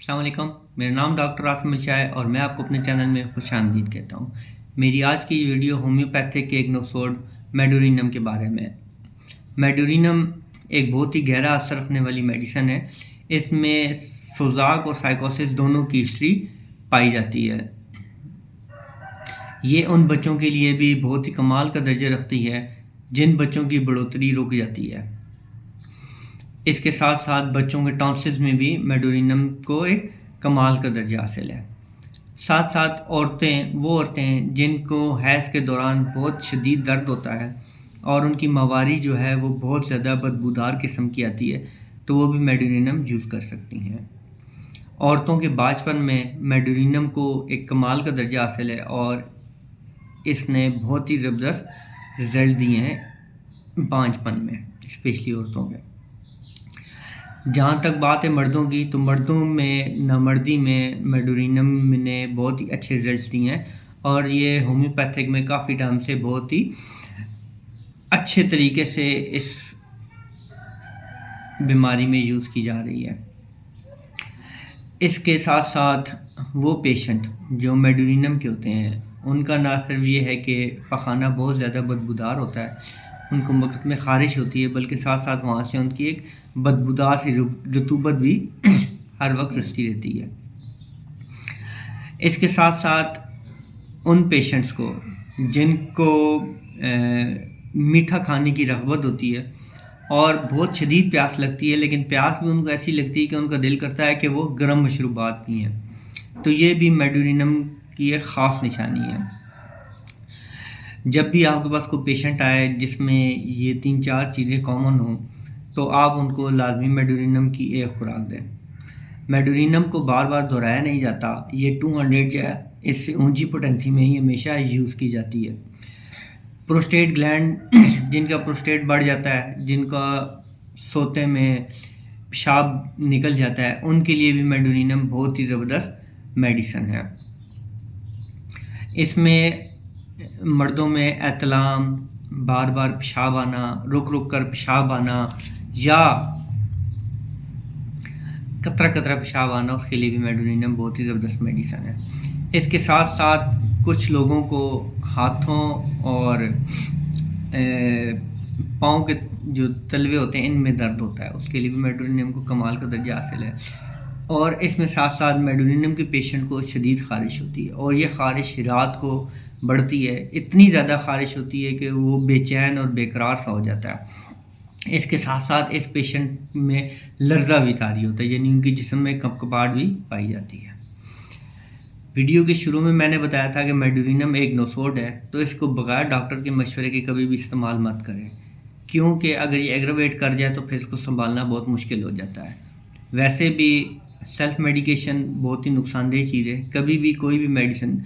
السلام علیکم، میرا نام ڈاکٹر عاصم الشاہ ہے اور میں آپ کو اپنے چینل میں خوش آمدید کہتا ہوں۔ میری آج کی ویڈیو ہومیوپیتھک کے ایک نوسوڈ میڈورینم کے بارے میں۔ میڈورینم ایک بہت ہی گہرا اثر رکھنے والی میڈیسن ہے۔ اس میں سوزاک اور سائیکوسس دونوں کی ہسٹری پائی جاتی ہے۔ یہ ان بچوں کے لیے بھی بہت ہی کمال کا درجہ رکھتی ہے جن بچوں کی بڑھوتری رک جاتی ہے۔ اس کے ساتھ ساتھ بچوں کے ٹانسلز میں بھی میڈورینم کو ایک کمال کا درجہ حاصل ہے۔ ساتھ ساتھ وہ عورتیں جن کو حیض کے دوران بہت شدید درد ہوتا ہے اور ان کی مہواری جو ہے وہ بہت زیادہ بدبودار قسم کی آتی ہے تو وہ بھی میڈورینم یوز کر سکتی ہیں۔ عورتوں کے باچپن میں میڈورینم کو ایک کمال کا درجہ حاصل ہے اور اس نے بہت ہی زبردست رزلٹ دیے ہیں بانجپن میں، اسپیشلی عورتوں کے۔ جہاں تک بات ہے مردوں کی، تو مردوں میں نامردی میں میڈورینم نے بہت ہی اچھے رزلٹس دیے ہیں اور یہ ہومیوپیتھک میں کافی ٹائم سے بہت ہی اچھے طریقے سے اس بیماری میں یوز کی جا رہی ہے۔ اس کے ساتھ ساتھ وہ پیشنٹ جو میڈورینم کے ہوتے ہیں ان کا نہ صرف یہ ہے کہ پخانہ بہت زیادہ بدبودار ہوتا ہے، ان کو وقت میں خارش ہوتی ہے، بلکہ ساتھ ساتھ وہاں سے ان کی ایک بدبودار سی رطوبت بھی ہر وقت رستی رہتی ہے۔ اس کے ساتھ ساتھ ان پیشنٹس کو جن کو میٹھا کھانے کی رغبت ہوتی ہے اور بہت شدید پیاس لگتی ہے، لیکن پیاس بھی ان کو ایسی لگتی ہے کہ ان کا دل کرتا ہے کہ وہ گرم مشروبات پئیں، تو یہ بھی میڈورینم کی ایک خاص نشانی ہے۔ جب بھی آپ کے پاس کوئی پیشنٹ آئے جس میں یہ 3-4 چیزیں کامن ہوں تو آپ ان کو لازمی میڈورینم کی ایک خوراک دیں۔ میڈورینم کو بار بار دہرایا نہیں جاتا، یہ 200 جو ہے اس سے اونچی پوٹینسی میں ہی ہمیشہ یوز کی جاتی ہے۔ پروسٹیٹ گلینڈ جن کا پروسٹیٹ بڑھ جاتا ہے، جن کا سوتے میں پیشاب نکل جاتا ہے، ان کے لیے بھی میڈورینم بہت ہی زبردست میڈیسن ہے۔ اس میں مردوں میں احتلام، بار بار پیشاب آنا، رک رک کر پیشاب آنا یا قطرہ قطرہ پیشاب آنا، اس کے لیے بھی میڈورینم بہت ہی زبردست میڈیسن ہے۔ اس کے ساتھ ساتھ کچھ لوگوں کو ہاتھوں اور پاؤں کے جو تلوے ہوتے ہیں ان میں درد ہوتا ہے، اس کے لیے بھی میڈورینم کو کمال کا درجہ حاصل ہے۔ اور اس میں ساتھ ساتھ میڈورینم کے پیشنٹ کو شدید خارش ہوتی ہے اور یہ خارش رات کو بڑھتی ہے، اتنی زیادہ خارش ہوتی ہے کہ وہ بے چین اور بے قرار سا ہو جاتا ہے۔ اس کے ساتھ ساتھ اس پیشنٹ میں لرزہ بھی طاری ہوتا ہے، یعنی ان کی جسم میں کپکپاہٹ بھی پائی جاتی ہے۔ ویڈیو کے شروع میں میں نے بتایا تھا کہ میڈورینم ایک نوسوڈ ہے، تو اس کو بغیر ڈاکٹر کے مشورے کے کبھی بھی استعمال مت کریں، کیونکہ اگر یہ ایگراویٹ کر جائے تو پھر اس کو سنبھالنا بہت مشکل ہو جاتا ہے۔ ویسے بھی سیلف میڈیکیشن بہت ہی نقصان دہ چیز ہے، کبھی بھی کوئی بھی میڈیسن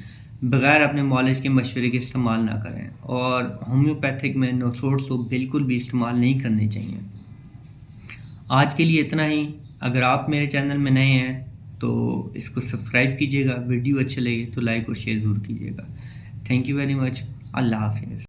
بغیر اپنے معالج کے مشورے کے استعمال نہ کریں، اور ہومیوپیتھک میں نوسوڈس تو بالکل بھی استعمال نہیں کرنے چاہیے۔ آج کے لیے اتنا ہی۔ اگر آپ میرے چینل میں نئے ہیں تو اس کو سبسکرائب کیجیے گا، ویڈیو اچھے لگے تو لائک اور شیئر ضرور کیجیے گا۔ Thank you very much. اللہ حافظ۔